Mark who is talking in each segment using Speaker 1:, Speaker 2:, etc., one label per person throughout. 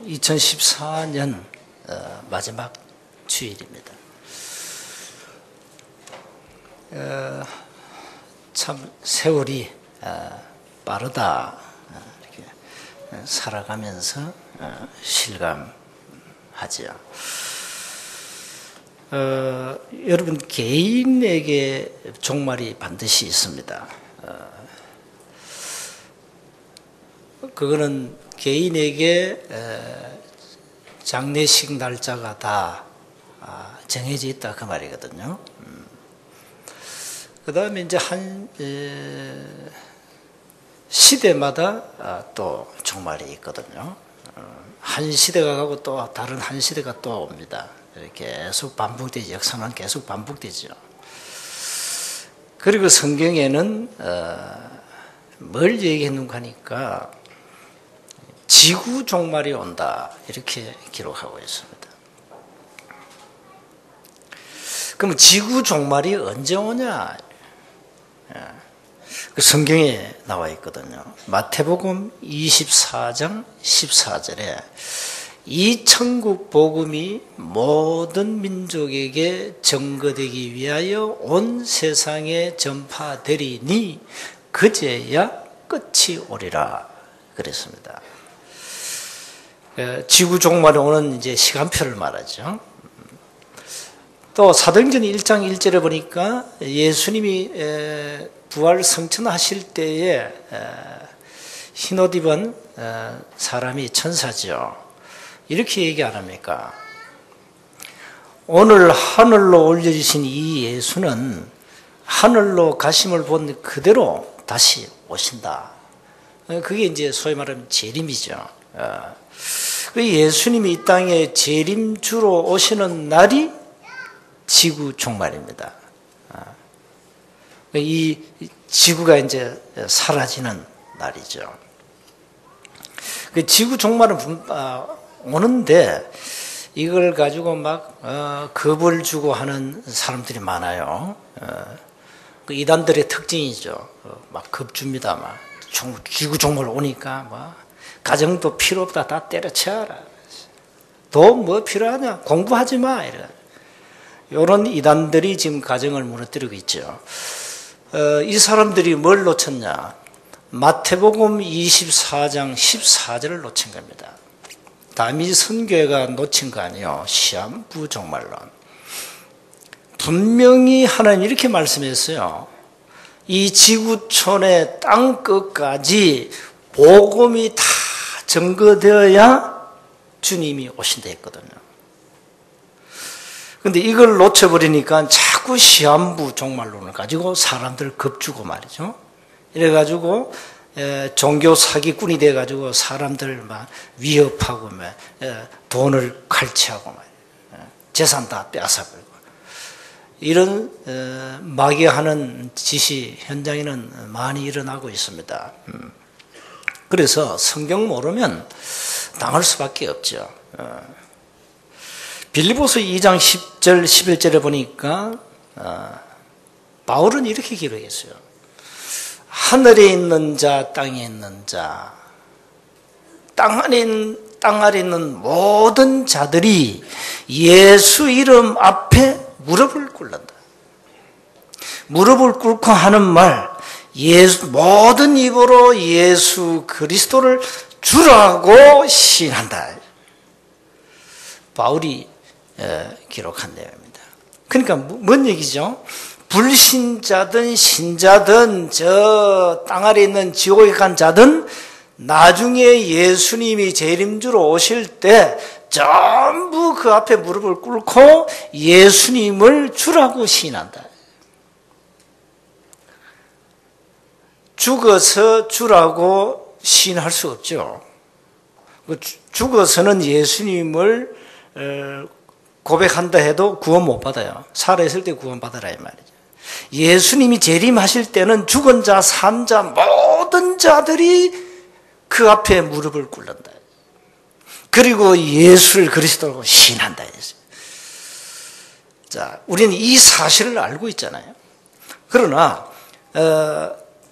Speaker 1: (2014년) 마지막 주일입니다. 참 세월이 빠르다 이렇게 살아가면서 실감하지요. 여러분, 개인에게 종말이 반드시 있습니다. 그거는 개인에게 장례식 날짜가 다 정해져 있다 그 말이거든요. 그 다음에 이제 한 시대마다 또 종말이 있거든요. 한 시대가 가고 또 다른 한 시대가 또 옵니다. 계속 반복되죠. 역사는 계속 반복되죠. 그리고 성경에는 뭘 얘기했는가 하니까 지구 종말이 온다 이렇게 기록하고 있습니다. 그럼 지구 종말이 언제 오냐? 그 성경에 나와 있거든요. 마태복음 24장 14절에 이 천국 복음이 모든 민족에게 증거되기 위하여 온 세상에 전파되리니 그제야 끝이 오리라 그랬습니다. 지구 종말에 오는 이제 시간표를 말하죠. 또 사도행전 1장 1절에 보니까 예수님이 부활 성천하실 때에 흰옷 입은 사람이 천사죠. 이렇게 얘기 안 합니까? 오늘 하늘로 올려주신 이 예수는 하늘로 가심을 본 그대로 다시 오신다. 그게 이제 소위 말하면 재림이죠. 예수님이 이 땅에 재림주로 오시는 날이 지구 종말입니다. 이 지구가 이제 사라지는 날이죠. 지구 종말은 오는데 이걸 가지고 막 겁을 주고 하는 사람들이 많아요. 이단들의 특징이죠. 막 겁줍니다. 막 지구 종말 오니까 막 가정도 필요 없다. 다 때려쳐라. 돈 뭐 필요하냐? 공부하지 마. 이런 이단들이 지금 가정을 무너뜨리고 있죠. 이 사람들이 뭘 놓쳤냐? 마태복음 24장 14절을 놓친 겁니다. 남이 선교회가 놓친 거 아니에요. 시한부 종말론. 분명히 하나님 이렇게 말씀했어요. 이 지구촌의 땅 끝까지 복음이 다 증거되어야 주님이 오신다 했거든요. 근데 이걸 놓쳐버리니까 자꾸 시한부 종말론을 가지고 사람들 겁주고 말이죠. 이래가지고 종교 사기꾼이 돼가지고 사람들 막 위협하고 돈을 칼취하고 재산 다 빼앗아버리고 이런 마귀하는 짓이 현장에는 많이 일어나고 있습니다. 그래서 성경 모르면 당할 수밖에 없죠. 빌립보서 2장 10절 11절에 보니까 바울은 이렇게 기록했어요. 하늘에 있는 자, 땅에 있는 자, 땅 아래 있는 모든 자들이 예수 이름 앞에 무릎을 꿇는다. 무릎을 꿇고 하는 말, 모든 입으로 예수 그리스도를 주라고 시인한다. 바울이 기록한 내용입니다. 그러니까 뭔 얘기죠? 불신자든 신자든 저 땅 아래 있는 지옥에 간 자든 나중에 예수님이 재림주로 오실 때 전부 그 앞에 무릎을 꿇고 예수님을 주라고 시인한다. 죽어서 주라고 시인할 수 없죠. 죽어서는 예수님을 고백한다 해도 구원 못 받아요. 살아있을 때 구원 받아라 이 말이죠. 예수님이 재림하실 때는 죽은 자, 산 자, 모든 자들이 그 앞에 무릎을 꿇는다. 그리고 예수를 그리스도라고 시인한다. 자, 우리는 이 사실을 알고 있잖아요. 그러나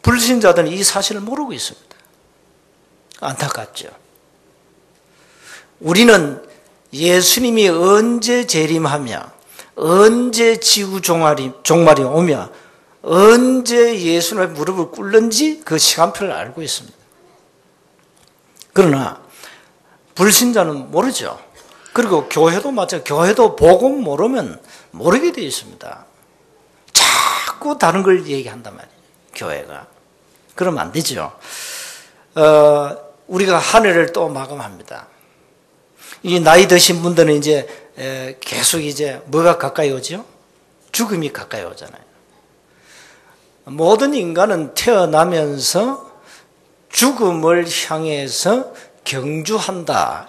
Speaker 1: 불신자들은 이 사실을 모르고 있습니다. 안타깝죠. 우리는 예수님이 언제 재림하며 언제 지구 종말이 오며 언제 예수님의 무릎을 꿇는지 그 시간표를 알고 있습니다. 그러나 불신자는 모르죠. 그리고 교회도 마찬가지로 교회도 복음 모르면 모르게 되어 있습니다. 자꾸 다른 걸 얘기한단 말이에요. 교회가. 그러면 안 되죠. 우리가 한 해를 또 마감합니다. 이 나이 드신 분들은 이제 계속 이제 뭐가 가까이 오죠? 죽음이 가까이 오잖아요. 모든 인간은 태어나면서 죽음을 향해서 경주한다.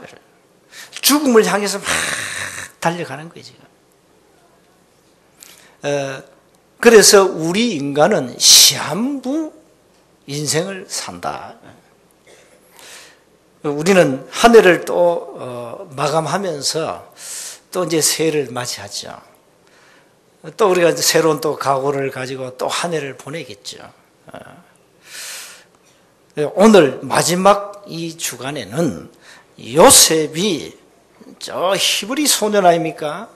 Speaker 1: 죽음을 향해서 막 달려가는 거지. 그래서 우리 인간은 시한부 인생을 산다. 우리는 한 해를 또 마감하면서 또 이제 새해를 맞이하죠. 또 우리가 새로운 또 각오를 가지고 또 한 해를 보내겠죠. 오늘 마지막 이 주간에는 요셉이 저 히브리 소년 아닙니까?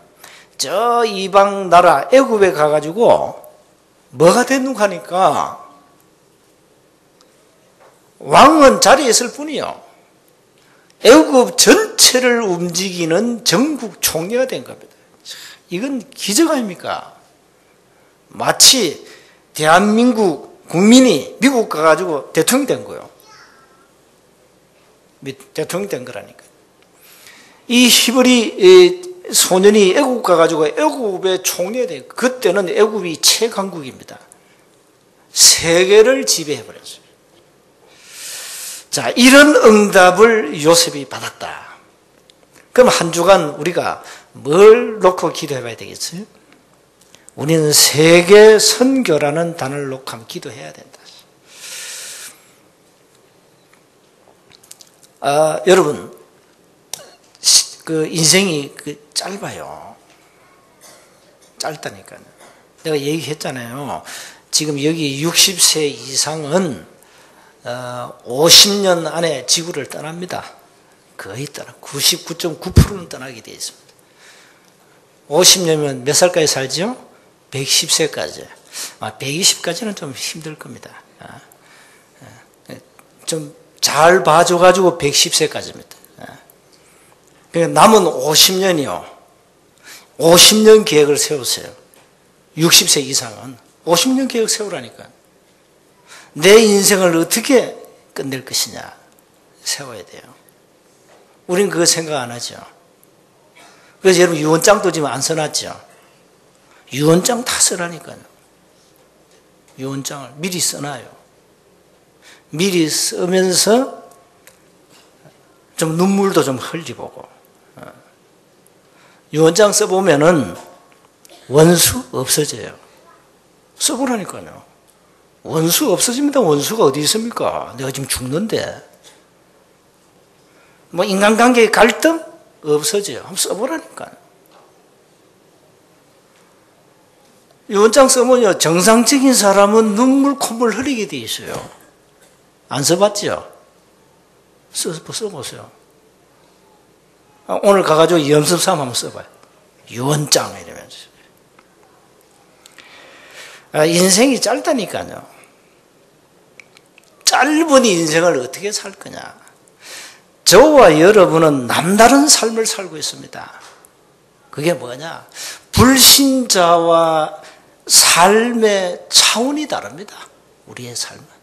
Speaker 1: 저 이방 나라 애굽에 가가지고 뭐가 됐는가 하니까 왕은 자리에 있을 뿐이요. 애굽 전체를 움직이는 전국 총리가 된 겁니다. 이건 기적 아닙니까? 마치 대한민국 국민이 미국 가가지고 대통령이 된 거예요. 대통령이 된 거라니까. 이 히브리 소년이 애국 가가지고 애국의 총리가 된 거예요. 그때는 애국이 최강국입니다. 세계를 지배해버렸어요. 자, 이런 응답을 요셉이 받았다. 그럼 한 주간 우리가 뭘 놓고 기도해 봐야 되겠어요? 우리는 세계 선교라는 단어를 놓고 한번 기도해야 된다. 여러분, 그 인생이 짧아요. 짧다니까요. 내가 얘기했잖아요. 지금 여기 60세 이상은 50년 안에 지구를 떠납니다. 거의 99.9%는 떠나게 되어 있습니다. 50년이면 몇 살까지 살죠? 110세까지. 120까지는 좀 힘들 겁니다. 좀 잘 봐줘가지고 110세까지입니다. 그러니까 남은 50년이요. 50년 계획을 세우세요. 60세 이상은. 50년 계획 세우라니까. 내 인생을 어떻게 끝낼 것이냐 세워야 돼요. 우린 그거 생각 안 하죠. 그래서 여러분 유언장도 지금 안 써놨죠. 유언장 다 쓰라니까요. 유언장을 미리 써놔요. 미리 쓰면서 좀 눈물도 좀 흘리보고. 유언장 써보면은 원수 없어져요. 써보라니까요. 원수 없어집니다. 원수가 어디 있습니까? 내가 지금 죽는데. 뭐 인간관계의 갈등? 없어져요. 한번 써보라니까요. 유언장 써보면 정상적인 사람은 눈물, 콧물 흘리게 돼 있어요. 안 써봤죠? 써보세요. 오늘 가가지고 연습삼 한번 써봐요. 유언장 이러면서. 인생이 짧다니까요. 짧은 인생을 어떻게 살 거냐. 저와 여러분은 남다른 삶을 살고 있습니다. 그게 뭐냐? 불신자와 삶의 차원이 다릅니다. 우리의 삶은.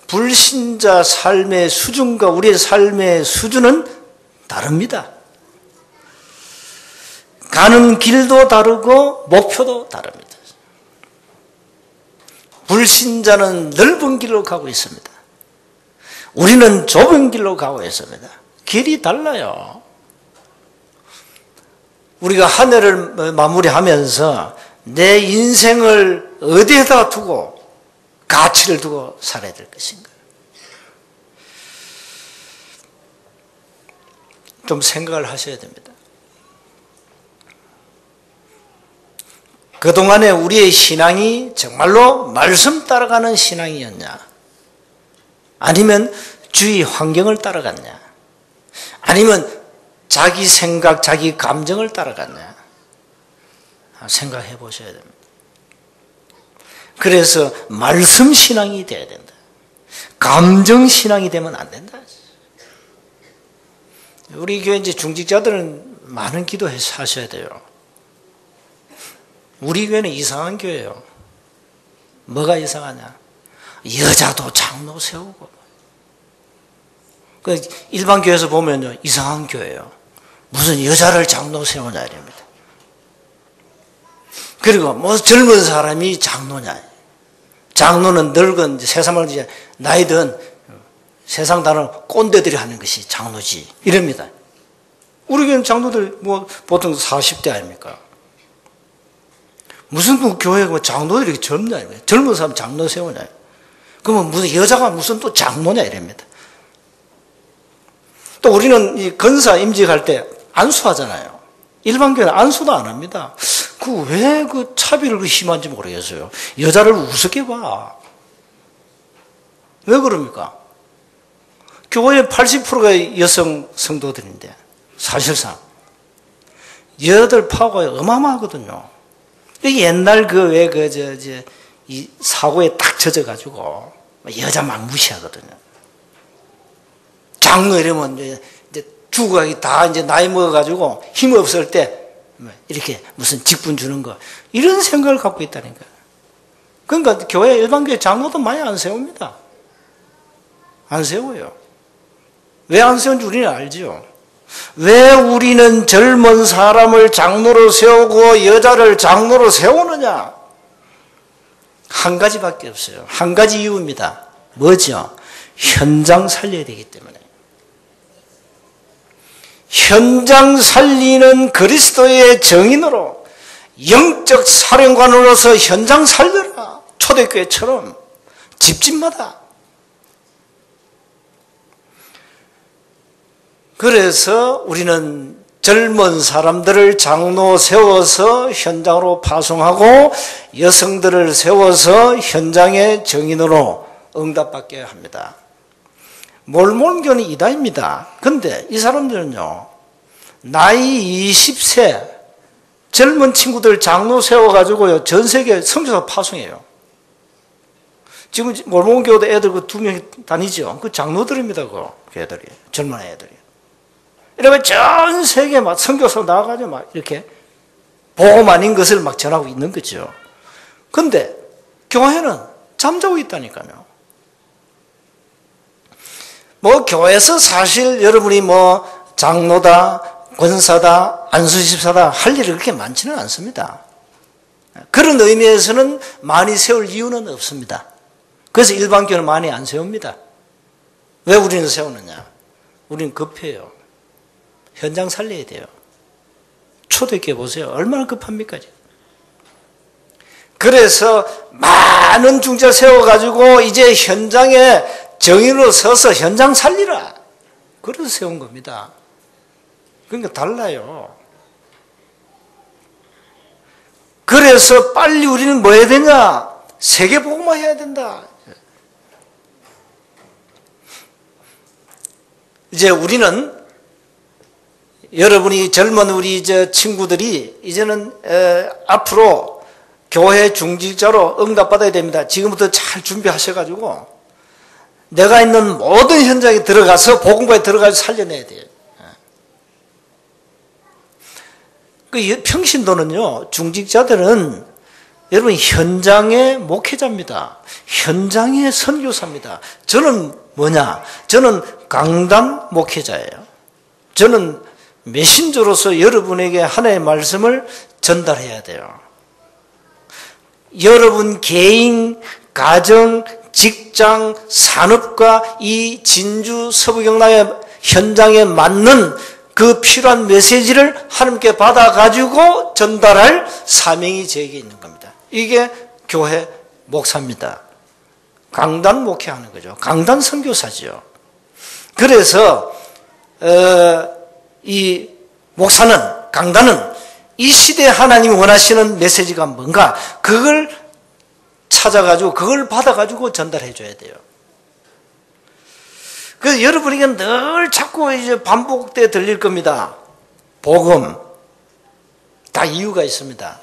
Speaker 1: 불신자 삶의 수준과 우리의 삶의 수준은 다릅니다. 가는 길도 다르고 목표도 다릅니다. 불신자는 넓은 길로 가고 있습니다. 우리는 좁은 길로 가고 있습니다. 길이 달라요. 우리가 한 해를 마무리하면서 내 인생을 어디에다 두고 가치를 두고 살아야 될 것인가. 좀 생각을 하셔야 됩니다. 그동안에 우리의 신앙이 정말로 말씀 따라가는 신앙이었냐? 아니면 주위 환경을 따라갔냐? 아니면 자기 생각, 자기 감정을 따라갔냐? 생각해 보셔야 됩니다. 그래서 말씀 신앙이 돼야 된다. 감정 신앙이 되면 안 된다. 우리 교회 이제 중직자들은 많은 기도해서 하셔야 돼요. 우리 교회는 이상한 교회예요. 뭐가 이상하냐? 여자도 장로 세우고. 그 일반 교회에서 보면요, 이상한 교회예요. 무슨 여자를 장로 세우냐 이럽니다. 그리고 뭐 젊은 사람이 장로냐? 장로는 늙은 세상을 이제 나이 든 세상 다른 꼰대들이 하는 것이 장로지 이럽니다. 우리 교회는 장로들 뭐 보통 40대 아닙니까? 무슨 뭐 교회가 뭐 장로들이 이렇게 젊냐? 젊은 사람 장로 세우냐? 그러면 무슨 여자가 무슨 또 장로냐 이럽니다. 또 우리는 이 건사 임직할 때 안수하잖아요. 일반 교회는 안수도 안 합니다. 그 왜 그 차별을 심한지 모르겠어요. 여자를 우습게 봐. 왜 그럽니까? 교회 80%가 여성 성도들인데 사실상 여자들 파워가 어마어마하거든요. 옛날 이 사고에 딱 젖어가지고 여자 막 무시하거든요. 장로 이러면 이제 죽어가기 다 이제 나이 먹어가지고 힘 없을 때 이렇게 무슨 직분 주는 거 이런 생각을 갖고 있다니까. 그러니까 교회 일반 교회 장로도 많이 안 세웁니다. 안 세워요. 왜 안 세운지 우리는 알죠. 왜 우리는 젊은 사람을 장로로 세우고 여자를 장로로 세우느냐? 한 가지밖에 없어요. 한 가지 이유입니다. 뭐죠? 현장 살려야 되기 때문에. 현장 살리는 그리스도의 정인으로 영적 사령관으로서 현장 살려라. 초대교회처럼 집집마다. 그래서 우리는 젊은 사람들을 장로 세워서 현장으로 파송하고 여성들을 세워서 현장의 정인으로 응답받게 합니다. 몰몬교는 이다입니다. 근데 이 사람들은요, 나이 20세 젊은 친구들 장로 세워가지고요, 전 세계 선교사 파송해요. 지금 몰몬교도 애들 그 2명이 다니죠. 그 장로들입니다, 그 애들이. 젊은 애들이. 이러면 전 세계 막 선교사 나와가지고 막 이렇게 복음 아닌 것을 막 전하고 있는 거죠. 근데 교회는 잠자고 있다니까요. 뭐 교회에서 사실 여러분이 뭐 장로다, 권사다, 안수집사다 할 일이 그렇게 많지는 않습니다. 그런 의미에서는 많이 세울 이유는 없습니다. 그래서 일반 교회는 많이 안 세웁니다. 왜 우리는 세우느냐? 우리는 급해요. 현장 살려야 돼요. 초대교회 보세요. 얼마나 급합니까? 그래서 많은 중재 세워가지고 이제 현장에 정인으로 서서 현장 살리라. 그래서 세운 겁니다. 그러니까 달라요. 그래서 빨리 우리는 뭐 해야 되냐? 세계복음화 해야 된다. 이제 우리는 여러분이 젊은 우리 친구들이 이제는 앞으로 교회 중직자로 응답받아야 됩니다. 지금부터 잘 준비하셔가지고 내가 있는 모든 현장에 들어가서 복음과에 들어가서 살려내야 돼요. 그 평신도는요, 중직자들은 여러분 현장의 목회자입니다. 현장의 선교사입니다. 저는 뭐냐? 저는 강단 목회자예요. 저는 메신저로서 여러분에게 하나의 말씀을 전달해야 돼요. 여러분 개인, 가정, 직장, 산업과 이 진주 서부경남의 현장에 맞는 그 필요한 메시지를 하나님께 받아가지고 전달할 사명이 제게 있는 겁니다. 이게 교회 목사입니다. 강단 목회하는 거죠. 강단 선교사죠. 그래서 이 목사는, 강단은 이 시대에 하나님이 원하시는 메시지가 뭔가 그걸 찾아가지고 그걸 받아가지고 전달해 줘야 돼요. 그래서 여러분에게 늘 자꾸 이제 반복돼 들릴 겁니다. 복음. 다 이유가 있습니다.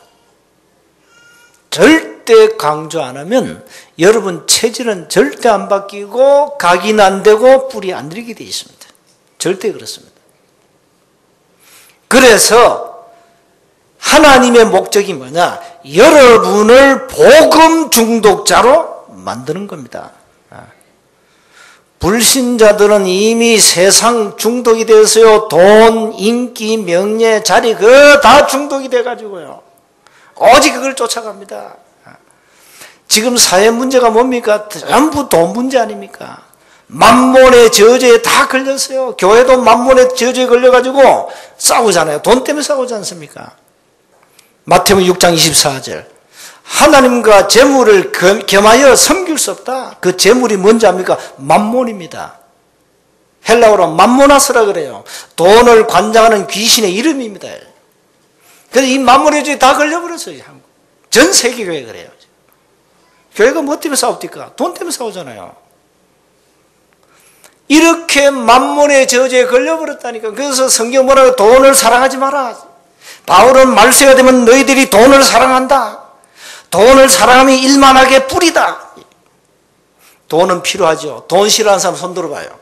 Speaker 1: 절대 강조 안 하면 여러분 체질은 절대 안 바뀌고 각인 안 되고 뿌리 안 들이게 되어 있습니다. 절대 그렇습니다. 그래서 하나님의 목적이 뭐냐? 여러분을 복음 중독자로 만드는 겁니다. 불신자들은 이미 세상 중독이 되었어요. 돈, 인기, 명예, 자리 그거 다 중독이 돼가지고요. 오직 그걸 쫓아갑니다. 지금 사회 문제가 뭡니까? 전부 돈 문제 아닙니까? 만몬의 저주에 다 걸렸어요. 교회도 만몬의 저주에 걸려가지고 싸우잖아요. 돈 때문에 싸우지 않습니까? 마태복음 6장 24절. 하나님과 재물을 겸하여 섬길 수 없다. 그 재물이 뭔지 압니까? 만몬입니다. 헬라어로 만모나스라 그래요. 돈을 관장하는 귀신의 이름입니다. 그래서 이 만몬의 저주에 다 걸려버렸어요. 전 세계 교회가 그래요. 교회가 뭐 때문에 싸웁니까? 돈 때문에 싸우잖아요. 이렇게 만몬의 저주에 걸려버렸다니까. 그래서 성경 뭐라고 돈을 사랑하지 마라. 바울은 말세가 되면 너희들이 돈을 사랑한다. 돈을 사랑하면 일만하게 뿌리다. 돈은 필요하죠. 돈 싫어하는 사람 손 들어봐요.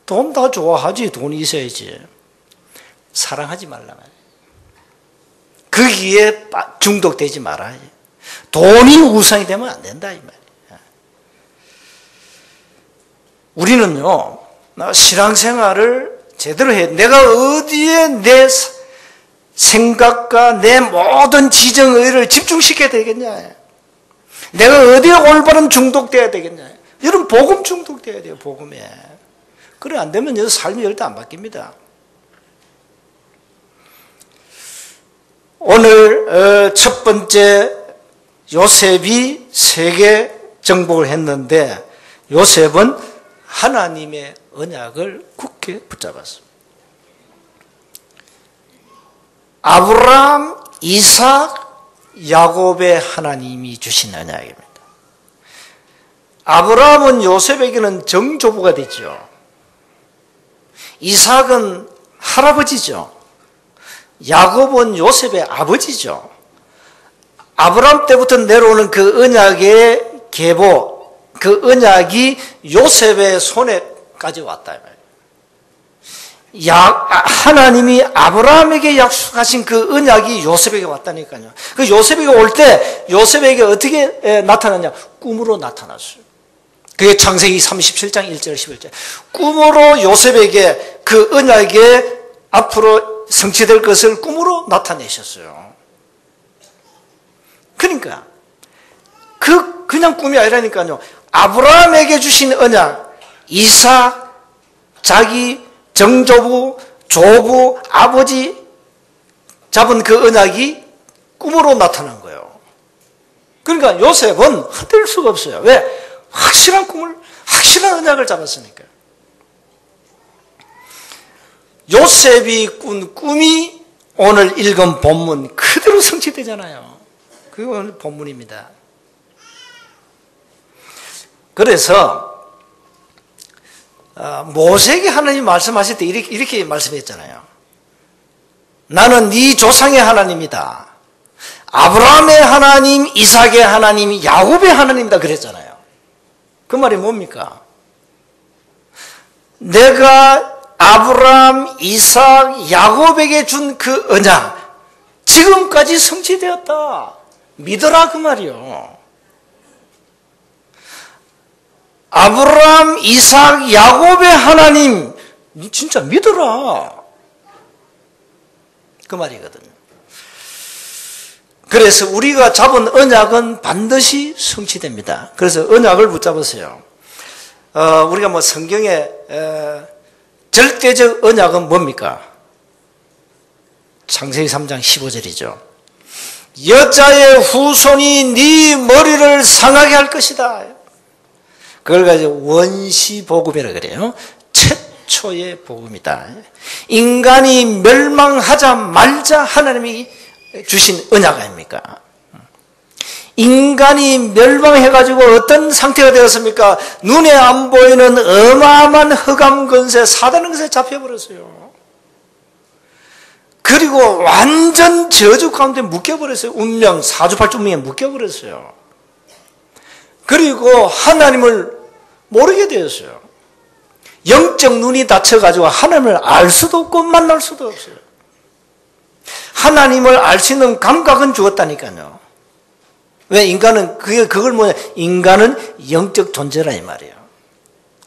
Speaker 1: 돈 다 좋아하지. 돈이 있어야지. 사랑하지 말라 말이에요. 거기에 중독되지 말아야지. 돈이 우상이 되면 안 된다 이 말이에요. 우리는요, 신앙생활을 제대로 해. 내가 어디에 내 생각과 내 모든 지정의를 집중시켜야 되겠냐. 내가 어디에 올바른 중독돼야 되겠냐. 여러분 복음 중독돼야 돼요. 복음에. 그래 안 되면 여기서 삶이 절대 안 바뀝니다. 오늘 첫 번째 요셉이 세계 정복을 했는데 요셉은 하나님의 언약을 굳게 붙잡았습니다. 아브라함, 이삭, 야곱의 하나님이 주신 언약입니다. 아브라함은 요셉에게는 정조부가 되죠. 이삭은 할아버지죠. 야곱은 요셉의 아버지죠. 아브라함 때부터 내려오는 그 언약의 계보, 그 언약이 요셉의 손에까지 왔다. 하나님이 아브라함에게 약속하신 그 언약이 요셉에게 왔다니까요. 그 요셉에게 올 때 요셉에게 어떻게 나타났냐? 꿈으로 나타났어요. 그게 창세기 37장 1절 11절. 꿈으로 요셉에게 그 언약에 앞으로 성취될 것을 꿈으로 나타내셨어요. 그러니까 그냥 꿈이 아니라니까요. 아브라함에게 주신 언약, 이삭, 자기 정조부, 조부, 아버지 잡은 그 언약이 꿈으로 나타난 거예요. 그러니까 요셉은 흔들 수가 없어요. 왜? 확실한 꿈을, 확실한 언약을 잡았으니까요. 요셉이 꾼 꿈이 오늘 읽은 본문 그대로 성취되잖아요. 그게 오늘 본문입니다. 그래서 모세에게 하나님 말씀하실 때 이렇게 말씀했잖아요. 나는 네 조상의 하나님이다. 아브라함의 하나님, 이삭의 하나님, 야곱의 하나님이다 그랬잖아요. 그 말이 뭡니까? 내가 아브라함, 이삭, 야곱에게 준 그 언약 지금까지 성취되었다. 믿어라 그 말이요. 아브라함, 이삭, 야곱의 하나님 진짜 믿어라. 그 말이거든요. 그래서 우리가 잡은 언약은 반드시 성취됩니다. 그래서 언약을 붙잡으세요. 우리가 뭐 성경에 절대적 언약은 뭡니까? 창세기 3장 15절이죠. 여자의 후손이 네 머리를 상하게 할 것이다. 그걸 가지고 원시복음이라 그래요. 최초의 복음이다. 인간이 멸망하자 말자 하나님이 주신 언약 아닙니까? 인간이 멸망해가지고 어떤 상태가 되었습니까? 눈에 안 보이는 어마어마한 흑암 근세, 사단 근세에 잡혀버렸어요. 그리고 완전 저주 가운데 묶여버렸어요. 운명, 사주팔주 운명에 묶여버렸어요. 그리고 하나님을 모르게 되었어요. 영적 눈이 닫혀가지고 하나님을 알 수도 없고 만날 수도 없어요. 하나님을 알 수 있는 감각은 죽었다니까요. 왜? 인간은 그걸 뭐냐? 인간은 영적 존재라 이 말이에요.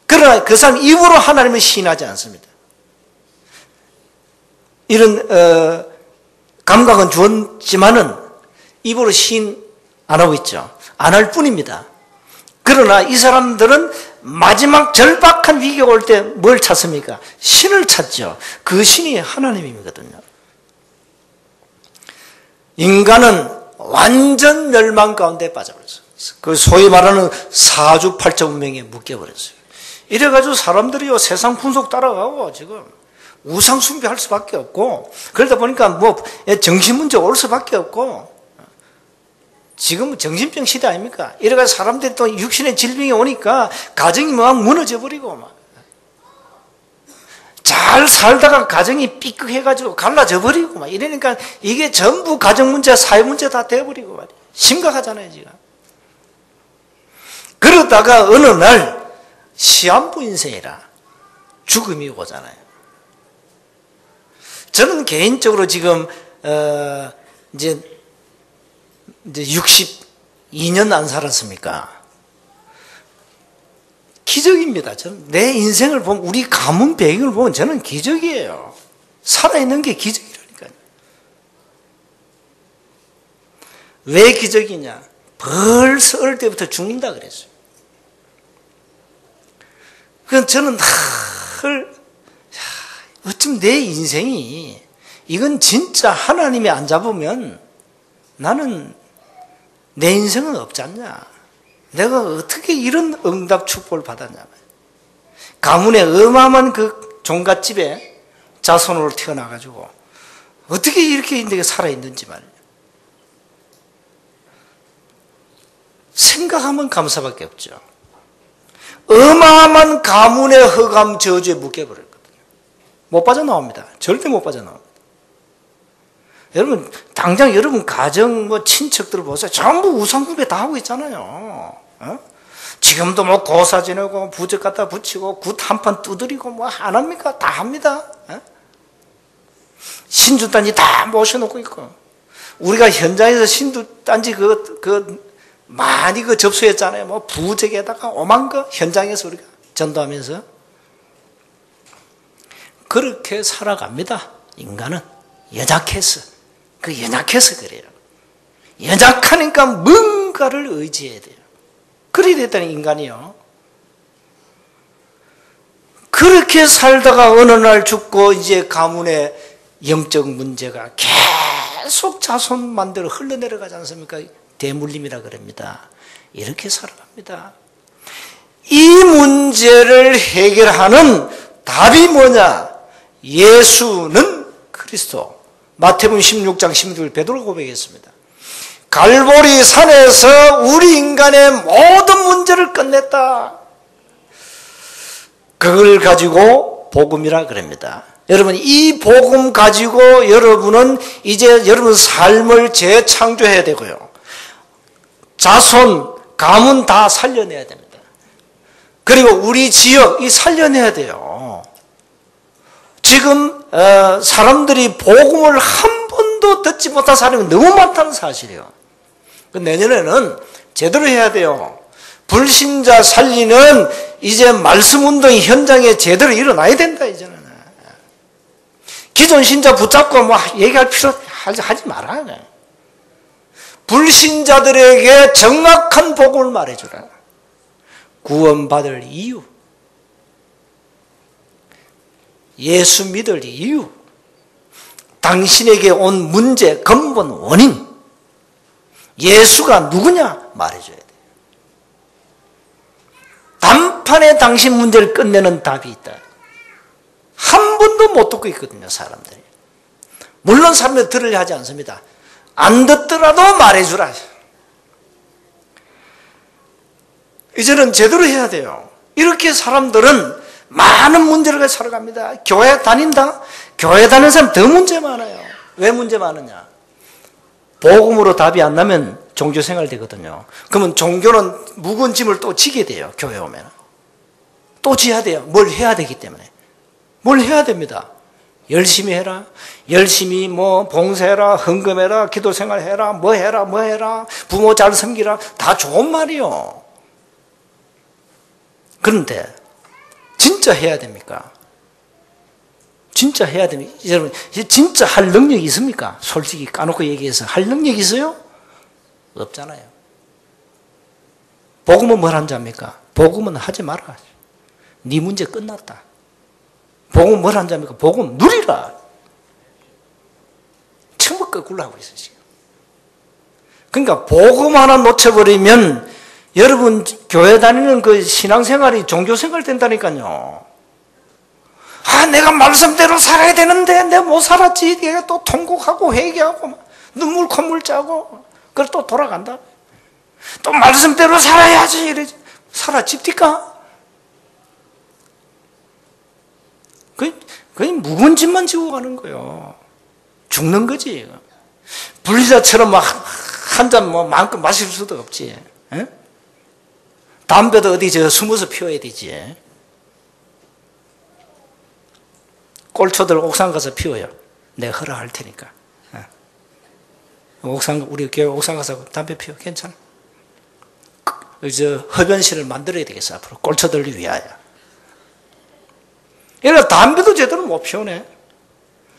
Speaker 1: 그러나 그 사람 입으로 하나님을 시인하지 않습니다. 이런 감각은 주었지만은 입으로 시인 안 하고 있죠. 안 할 뿐입니다. 그러나 이 사람들은 마지막 절박한 위기가 올 때 뭘 찾습니까? 신을 찾죠. 그 신이 하나님이거든요. 인간은 완전 멸망 가운데 빠져버렸어요. 그 소위 말하는 사주팔자 운명에 묶여버렸어요. 이래가지고 사람들이요 세상 풍속 따라가고 지금 우상 숭배할 수밖에 없고, 그러다 보니까 뭐 정신 문제 올 수밖에 없고, 지금은 정신병 시대 아닙니까? 이래가지고 사람들이 또 육신의 질병이 오니까 가정이 막 무너져 버리고 막. 잘 살다가 가정이 삐끗해가지고 갈라져 버리고 막 이러니까 이게 전부 가정 문제, 사회 문제 다 돼버리고 말이에요. 심각하잖아요, 지금. 그러다가 어느 날 시한부 인생이라 죽음이 오잖아요. 저는 개인적으로 지금 이제 62년 안 살았습니까? 기적입니다. 저는 내 인생을 보면, 우리 가문 배경을 보면 저는 기적이에요. 살아있는 게 기적이라니까요. 왜 기적이냐? 벌써 어릴 때부터 죽는다 그랬어요. 그래서 저는 어쩜 내 인생이, 이건 진짜 하나님이 안 잡으면 나는 내 인생은 없지 않냐. 내가 어떻게 이런 응답 축복을 받았냐. 가문의 어마어마한 그 종갓집에 자손으로 태어나가지고 어떻게 이렇게 내가 살아있는지 말이야. 생각하면 감사밖에 없죠. 어마어마한 가문의 흑암 저주에 묶여버렸거든요. 못 빠져나옵니다. 절대 못 빠져나옵니다. 여러분, 당장 여러분 가정, 친척들 보세요. 전부 우상숭배 다 하고 있잖아요. 지금도 고사 지내고, 부적 갖다 붙이고, 굿 한 판 두드리고, 안 합니까? 다 합니다. 신주단지 다 모셔놓고 있고. 우리가 현장에서 신주단지 많이 접수했잖아요. 부적에다가 오만 거 현장에서 우리가 전도하면서. 그렇게 살아갑니다. 인간은. 연약해서. 연약해서 그래요. 연약하니까 뭔가를 의지해야 돼요. 그래야 됐다는 인간이요. 그렇게 살다가 어느 날 죽고 이제 가문의 영적 문제가 계속 자손 만들어 흘러내려가지 않습니까? 대물림이라 그럽니다. 이렇게 살아갑니다. 이 문제를 해결하는 답이 뭐냐? 예수는 그리스도. 마태복음 16장 16절 베드로가 고백했습니다. 갈보리 산에서 우리 인간의 모든 문제를 끝냈다. 그걸 가지고 복음이라 그럽니다. 여러분, 이 복음 가지고 여러분은 이제 여러분 삶을 재창조해야 되고요. 자손, 가문 다 살려내야 됩니다. 그리고 우리 지역 이 살려내야 돼요. 지금 사람들이 복음을 한 번도 듣지 못한 사람이 너무 많다는 사실이에요. 내년에는 제대로 해야 돼요. 불신자 살리는 이제 말씀 운동이 현장에 제대로 일어나야 된다, 이제는. 기존 신자 붙잡고 얘기할 필요 하지 마라. 불신자들에게 정확한 복음을 말해주라. 구원받을 이유, 예수 믿을 이유, 당신에게 온 문제 근본 원인, 예수가 누구냐 말해줘야 돼요. 단판에 당신 문제를 끝내는 답이 있다. 한 번도 못 듣고 있거든요, 사람들이. 물론 사람들이 들으려 하지 않습니다. 안 듣더라도 말해주라. 이제는 제대로 해야 돼요. 이렇게 사람들은 많은 문제를 가지고 살아갑니다. 교회 다닌다? 교회 다니는 사람 더 문제 많아요. 왜 문제 많으냐? 복음으로 답이 안 나면 종교생활 되거든요. 그러면 종교는 무거운 짐을 또 지게 돼요. 교회 오면. 또 지어야 돼요. 뭘 해야 되기 때문에. 뭘 해야 됩니다. 열심히 해라. 열심히 뭐 봉사해라. 헌금해라. 기도생활 해라. 뭐 해라. 뭐 해라. 부모 잘 섬기라. 다 좋은 말이요. 그런데 진짜 해야 됩니까? 진짜 해야 됩니까? 여러분, 진짜 할 능력이 있습니까? 솔직히 까놓고 얘기해서 할 능력이 있어요? 없잖아요. 복음은 뭘 하는지 압니까? 복음은 하지 마라. 네 문제 끝났다. 복음은 뭘 하는지 압니까? 복음 누리라. 천국 거꾸로 하고 있어요, 지금. 그러니까 복음 하나 놓쳐버리면 여러분 교회 다니는 그 신앙생활이 종교생활 된다니까요. 아, 내가 말씀대로 살아야 되는데 내가 못 살았지. 내가 또 통곡하고 회개하고 눈물 콧물 짜고 그걸 또 돌아간다. 또 말씀대로 살아야지. 이러지. 살아집니까? 그게 묵은 짐만 지고 가는 거예요. 죽는 거지. 불리자처럼 막 한 잔 뭐 마음껏 마실 수도 없지. 에? 담배도 어디 숨어서 피워야 되지. 꼴초들 옥상 가서 피워요. 내가 허락할 테니까. 우리 교회 옥상 가서 담배 피워. 괜찮아. 흡연실을 만들어야 되겠어, 앞으로. 꼴초들을 위하여. 이래 담배도 제대로 못 피우네.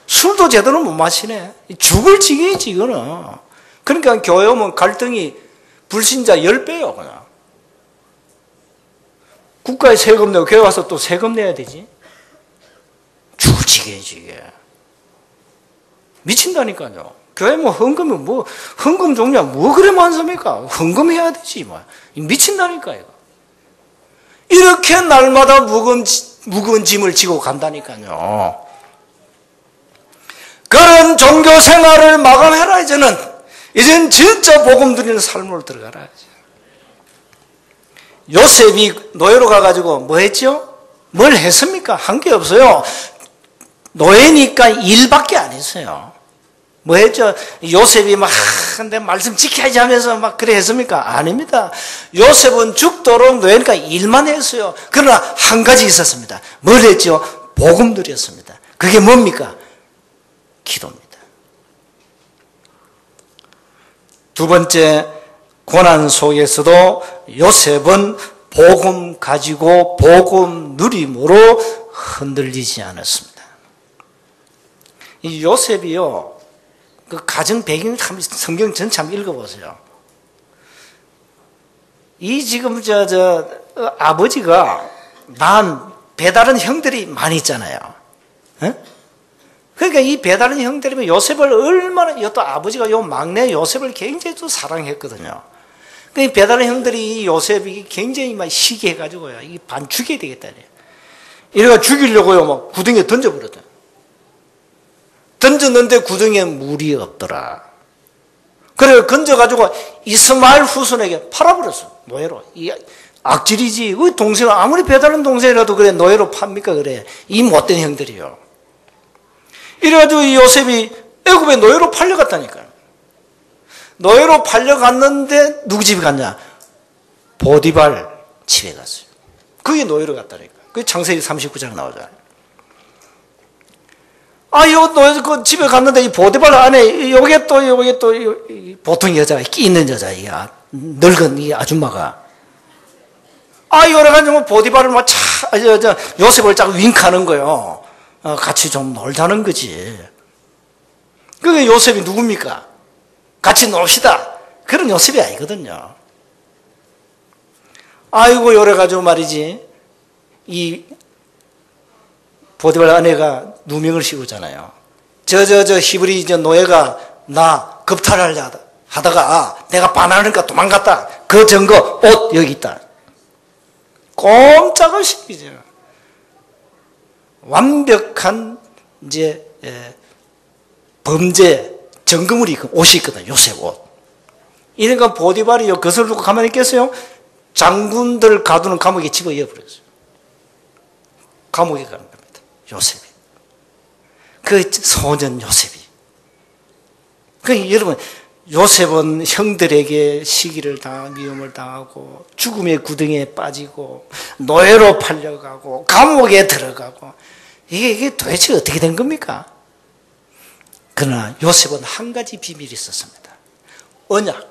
Speaker 1: 술도 제대로 못 마시네. 죽을 지경이지, 이거는. 그러니까 교회 오면 갈등이 불신자 10배요, 그냥. 국가에 세금 내고 교회 와서 또 세금 내야 되지. 죽을 지경이지, 이게. 미친다니까요. 교회 뭐 헌금이 뭐, 헌금 종류가 뭐 그래 많습니까? 헌금해야 되지, 뭐. 미친다니까, 이거. 이렇게 날마다 무거운 짐을 지고 간다니까요. 그런 종교 생활을 마감해라, 이제는 진짜 복음 드리는 삶으로 들어가라. 요셉이 노예로 가가지고 뭐 했죠? 뭘 했습니까? 한 게 없어요. 노예니까 일밖에 안 했어요. 뭐 했죠? 요셉이 막, 내 말씀 지켜야지 하면서 막 그래 했습니까? 아닙니다. 요셉은 죽도록 노예니까 일만 했어요. 그러나 한 가지 있었습니다. 뭘 했죠? 복음 드렸습니다. 그게 뭡니까? 기도입니다. 두 번째, 고난 속에서도 요셉은 복음 가지고 복음 누림으로 흔들리지 않았습니다. 이 요셉이요, 그 가정 배경 참 성경 전체 한번 읽어보세요. 이 지금 아버지가 낳은 배다른 형들이 많이 있잖아요. 에? 그러니까 이 배다른 형들이면 요셉을 얼마나, 또 아버지가 요 막내 요셉을 굉장히 또 사랑했거든요. 그 배다른 형들이 이 요셉이 굉장히 막 시기해가지고요, 이 반 죽여야 되겠다. 이래가 죽이려고요, 막 구덩이에 던져버렸다. 던졌는데 구덩이에 물이 없더라. 그래, 건져가지고 이스마엘 후손에게 팔아버렸어, 노예로. 이 악질이지. 우리 동생, 아무리 배다른 동생이라도 그래, 노예로 팝니까, 그래. 이 못된 형들이요. 이래가지고 이 요셉이 애굽에 노예로 팔려갔다니까요. 노예로 팔려갔는데 누구 집에 갔냐? 보디발 집에 갔어요. 그게 노예로 갔다니까. 그게 창세기 39장 나오잖아요. 그 집에 갔는데 이 보디발 안에 요게 또 보통 여자, 끼 있는 여자야. 늙은 이 아줌마가. 이래가지고 보디발을 막 요셉을 쫙 윙크하는 거예요. 같이 좀 놀자는 거지. 그게 요셉이 누굽니까? 같이 놉시다. 그런 요셉이 아니거든요. 아이고, 요래가지고 말이지. 이 보디발 아내가 누명을 씌우잖아요. 히브리 노예가 나 겁탈하다가 내가 반하니까 도망갔다. 그 증거, 옷 여기 있다. 꼼짝을 시키죠. 완벽한 이제 범죄 정금을 입은 옷이 있거든. 요셉 옷. 이러니까 보디발이 그것을 두고 가만히 있겠어요? 장군들 가두는 감옥에 집어넣어 버렸어요. 감옥에 가는 겁니다. 요셉이. 그 소년 요셉이. 그 여러분, 요셉은 형들에게 시기를 당하고 미움을 당하고 죽음의 구덩이에 빠지고 노예로 팔려가고 감옥에 들어가고 이게 도대체 어떻게 된 겁니까? 그러나 요셉은 한 가지 비밀이 있었습니다. 언약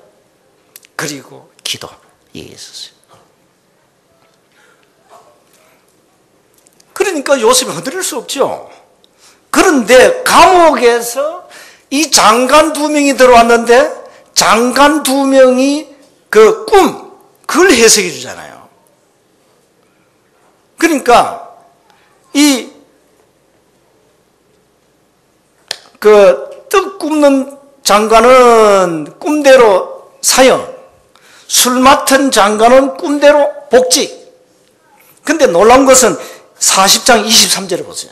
Speaker 1: 그리고 기도 이게 있었어요. 그러니까 요셉이 흔들릴 수 없죠. 그런데 감옥에서 이 장관 2명이 들어왔는데 장관 2명이 그 그걸 해석해 주잖아요. 그러니까 떡 굽는 장관은 꿈대로 사형, 술 맡은 장관은 꿈대로 복직. 근데 놀라운 것은 40장 23절을 보세요.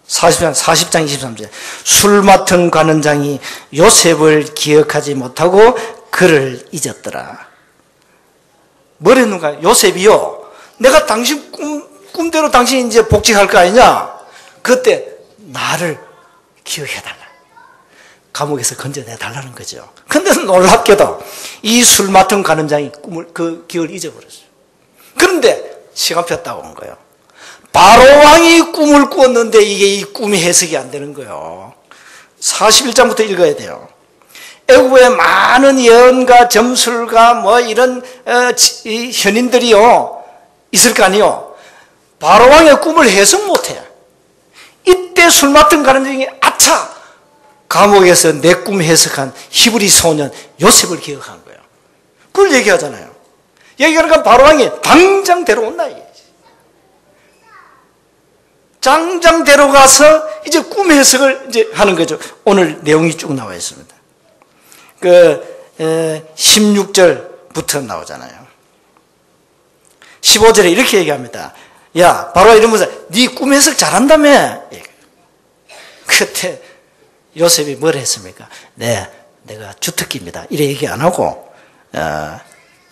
Speaker 1: 40장 23절. 술 맡은 관원장이 요셉을 기억하지 못하고 그를 잊었더라. 뭐랬는가? 요셉이요. 내가 당신 꿈대로 당신이 이제 복직할 거 아니냐? 그때 나를 기억해달라. 감옥에서 건져내달라는 거죠. 근데 놀랍게도 이 술 맡은 관원장이 그 기억을 잊어버렸어요. 그런데 시간표 따온 거예요. 바로왕이 꿈을 꾸었는데 이게 이 꿈이 해석이 안 되는 거예요. 41장부터 읽어야 돼요. 애국의 많은 예언가 점술가 뭐 이런 현인들이요 있을 거 아니요. 바로왕의 꿈을 해석 못해. 이때 술 맡은 관원장이 아차! 감옥에서 내 꿈 해석한 히브리 소년 요셉을 기억한 거예요. 그걸 얘기하잖아요. 얘기하니까 바로왕이 당장 데려온다. 당장 데려가서 이제 꿈 해석을 이제 하는 거죠. 오늘 내용이 쭉 나와 있습니다. 16절부터 나오잖아요. 15절에 이렇게 얘기합니다. 야, 바로 이러면서 네 꿈 해석 잘한다며. 그때 요셉이 뭘 했습니까? 네, 내가 주특기입니다. 이래 얘기 안 하고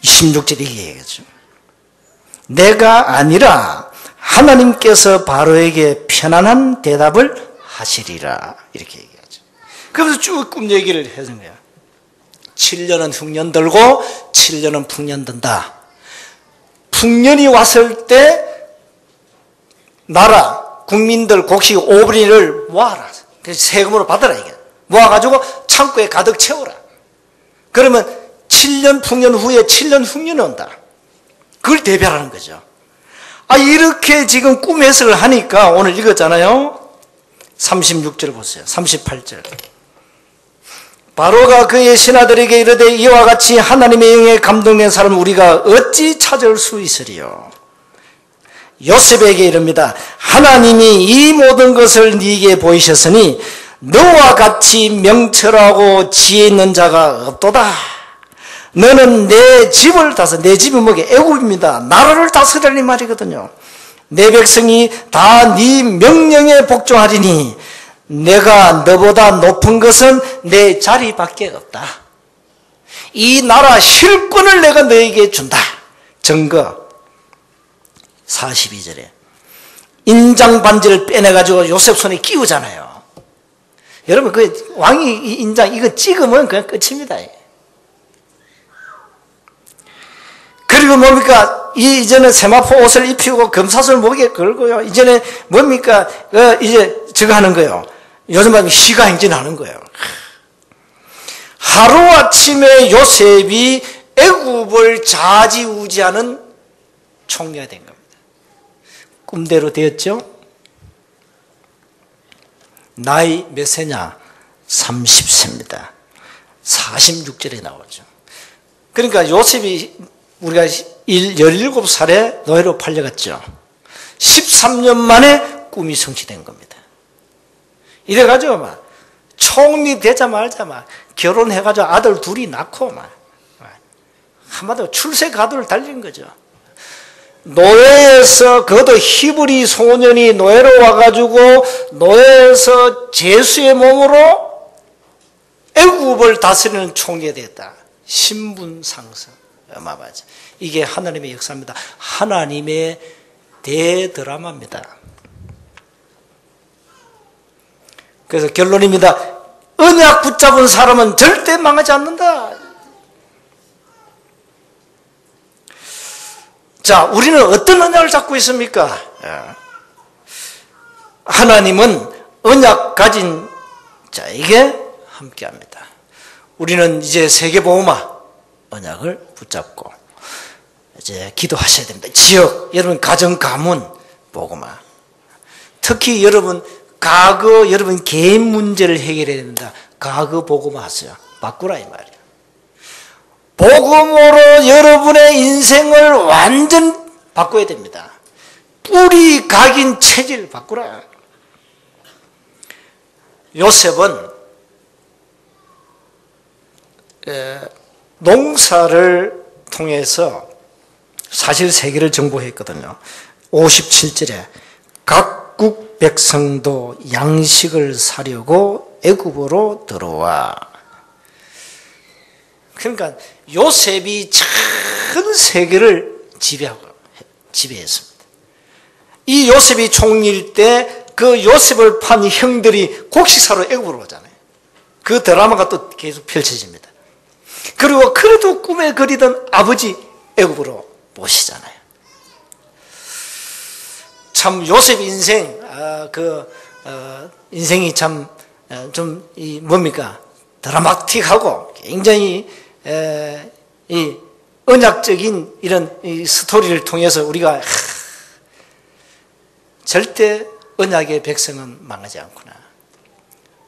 Speaker 1: 16절에 이렇게 얘기했죠. 내가 아니라 하나님께서 바로에게 편안한 대답을 하시리라. 이렇게 얘기하죠. 그러면서 쭉 꿈 얘기를 해준 거야. 7년은 흉년 들고 7년은 풍년 든다. 풍년이 왔을 때 나라, 국민들, 곡식 5분의1을 모아라. 세금으로 받아라 이게. 모아가지고 창고에 가득 채워라. 그러면 7년 풍년 후에 7년 흉년이 온다. 그걸 대별하는 거죠. 이렇게 지금 꿈 해석을 하니까 오늘 읽었잖아요. 36절 보세요. 38절. 바로가 그의 신하들에게 이르되 이와 같이 하나님의 영에 감동된 사람을 우리가 어찌 찾을 수 있으리요. 요셉에게 이릅니다. 하나님이 이 모든 것을 네게 보이셨으니 너와 같이 명철하고 지혜 있는 자가 없도다. 너는 내 집을 다스려. 내 집이 뭐게? 애굽입니다. 나라를 다스리라는 말이거든요. 내 백성이 다 네 명령에 복종하리니 내가 너보다 높은 것은 내 자리밖에 없다. 이 나라 실권을 내가 너에게 준다. 증거 42절에 인장 반지를 빼내가지고 요셉 손에 끼우잖아요. 여러분 그 왕이 이 인장 이거 찍으면 그냥 끝입니다. 그리고 뭡니까? 이제는 세마포 옷을 입히고 금사슬 목에 걸고요. 이제는 뭡니까? 이제 저거 하는 거예요. 요즘 말하면 시가 행진하는 거예요. 하루아침에 요셉이 애굽을 좌지우지하는 총리가 된 겁니다. 꿈대로 되었죠? 나이 몇 세냐? 30세입니다. 46절에 나오죠. 그러니까 요셉이 우리가 17살에 노예로 팔려갔죠. 13년 만에 꿈이 성취된 겁니다. 이래가지고 막 총리 되자마자 막 결혼해가지고 아들 둘이 낳고 막 한마디로 출세 가도를 달린 거죠. 노예에서 그것도 히브리 소년이 노예로 와가지고 노예에서 제수의 몸으로 애굽을 다스리는 총리가 되었다. 신분 상승. 어마어마하죠. 이게 하나님의 역사입니다. 하나님의 대드라마입니다. 그래서 결론입니다. 언약 붙잡은 사람은 절대 망하지 않는다. 자, 우리는 어떤 언약을 잡고 있습니까? 하나님은 언약 가진 자에게 함께합니다. 우리는 이제 세계보호마 언약을 붙잡고 이제 기도하셔야 됩니다. 지역, 여러분 가정, 가문, 보고마. 특히 여러분 과거 여러분 개인 문제를 해결해야 됩니다. 과거 보고마 하세요. 바꾸라 이 말이에요. 복음으로 여러분의 인생을 완전 바꿔야 됩니다. 뿌리 각인 체질 바꾸라. 요셉은 농사를 통해서 사실 세계를 정복했거든요. 57절에 각국 백성도 양식을 사려고 애굽으로 들어와. 그러니까 요셉이 전 세계를 지배했습니다. 이 요셉이 총리일 때 그 요셉을 판 형들이 곡식사로 애굽으로 오잖아요. 그 드라마가 또 계속 펼쳐집니다. 그리고 그래도 꿈에 그리던 아버지 애굽으로 모시잖아요. 참 요셉 인생 인생이 참 좀 뭡니까 드라마틱하고 굉장히 이 언약적인 이런 이 스토리를 통해서 우리가 절대 언약의 백성은 망하지 않구나.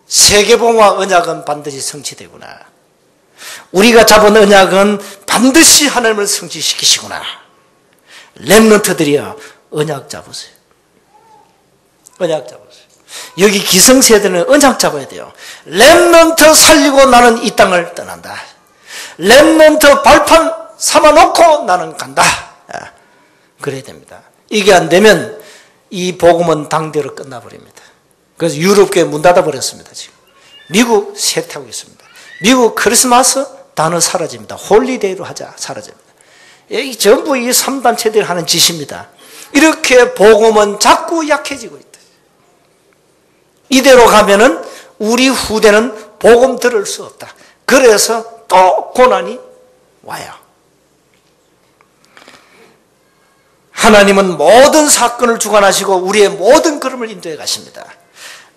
Speaker 1: 세계봉화 언약은 반드시 성취되구나. 우리가 잡은 언약은 반드시 하나님을 성취시키시구나. 렘넌트들이여 언약 잡으세요. 언약 잡으세요. 여기 기성세대는 언약 잡아야 돼요. 렘넌트 살리고 나는 이 땅을 떠난다. 렘넌트 발판 삼아놓고 나는 간다. 그래야 됩니다. 이게 안 되면 이 복음은 당대로 끝나버립니다. 그래서 유럽교회 문 닫아버렸습니다. 지금 미국 쇠퇴하고 있습니다. 미국 크리스마스 단어 사라집니다. 홀리데이로 하자. 사라집니다. 이 전부 이 3단체들이 하는 짓입니다. 이렇게 복음은 자꾸 약해지고 있다. 이대로 가면은 우리 후대는 복음 들을 수 없다. 그래서 또 고난이 와요. 하나님은 모든 사건을 주관하시고 우리의 모든 걸음을 인도해 가십니다.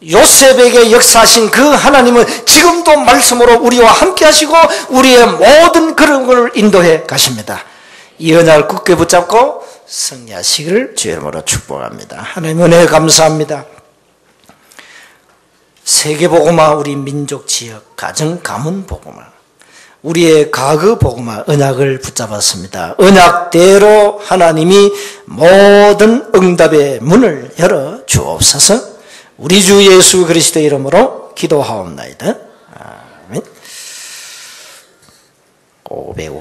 Speaker 1: 요셉에게 역사하신 그 하나님은 지금도 말씀으로 우리와 함께 하시고 우리의 모든 걸음을 인도해 가십니다. 이 언약을 굳게 붙잡고 승리하시기를 주의 이름으로 축복합니다. 하나님 은혜 감사합니다. 세계복음화, 우리 민족, 지역, 가정, 가문 복음화, 우리의 과거 복음화 언약을 붙잡았습니다. 언약대로 하나님이 모든 응답의 문을 열어 주옵소서. 우리 주 예수 그리스도의 이름으로 기도하옵나이다. 아멘. 505